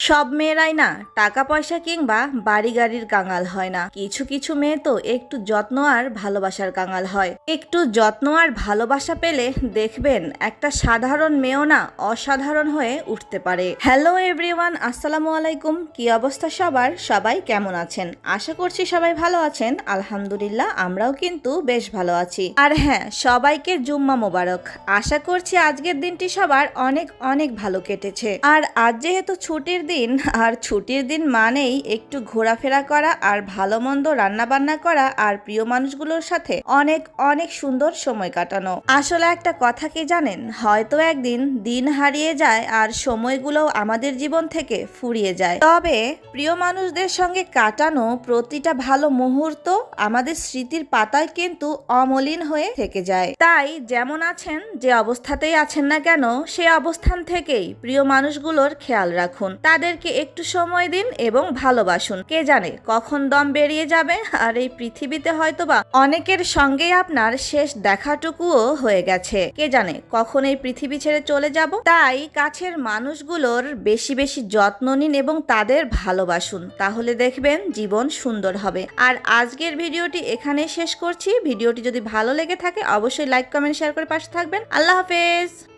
সব মেয়েরাই না টাকা পয়সা কিংবা বাড়ি গাড়ির কাঙাল হয় না। কিছু কিছু মেয়ে তো একটু যত্ন আর ভালোবাসার কাঙাল হয়। একটু যত্ন আর ভালোবাসা পেলে দেখবেন একটা সাধারণ মেয়েও না অসাধারণ হয়ে উঠতে পারে। হ্যালো এভরিওয়ান, আসসালামু আলাইকুম। কি অবস্থা সবার? সবাই কেমন আছেন? আশা করছি সবাই ভালো আছেন। আলহামদুলিল্লাহ, আমরাও কিন্তু বেশ ভালো আছি। আর হ্যাঁ, সবাইকে জুম্মা মোবারক। আশা করছি আজকের দিনটি সবার অনেক অনেক ভালো কেটেছে। আর আজ যেহেতু ছুটির দিন, আর ছুটির দিন মানেই একটু ঘোরাফেরা করা আর ভালো মন্দ রান্না বান্না করা আর প্রিয় মানুষগুলোর সাথে অনেক অনেক সুন্দর সময় কাটানো। আসলে একটা কথা কি জানেন, হয়তো একদিন দিন হারিয়ে যায় আর সময়গুলো আমাদের জীবন থেকে ফুরিয়ে যায়, তবে প্রিয় মানুষদের সঙ্গে কাটানো প্রতিটা ভালো মুহূর্ত আমাদের স্মৃতির পাতায় কিন্তু অমলিন হয়ে থেকে যায়। তাই যেমন আছেন, যে অবস্থাতেই আছেন না কেন, সেই অবস্থান থেকেই প্রিয় মানুষগুলোর খেয়াল রাখুন, তাদেরকে একটু সময় দিন এবং ভালোবাসুন। কে জানে কখন দম বেরিয়ে যাবে, আর এই পৃথিবীতে হয়তোবা অনেকের সঙ্গেই আপনার শেষ দেখাটুকুও হয়ে গেছে। কে জানে কখন এই পৃথিবী ছেড়ে চলে যাব। তাই কাছের মানুষগুলোর বেশি বেশি যত্ন নিন এবং তাদের ভালোবাসুন, তাহলে দেখবেন জীবন সুন্দর হবে। আর আজকের ভিডিওটি এখানেই শেষ করছি। ভিডিওটি যদি ভালো লেগে থাকে অবশ্যই লাইক কমেন্ট শেয়ার করে পাশে থাকবেন। আল্লাহ হাফেজ।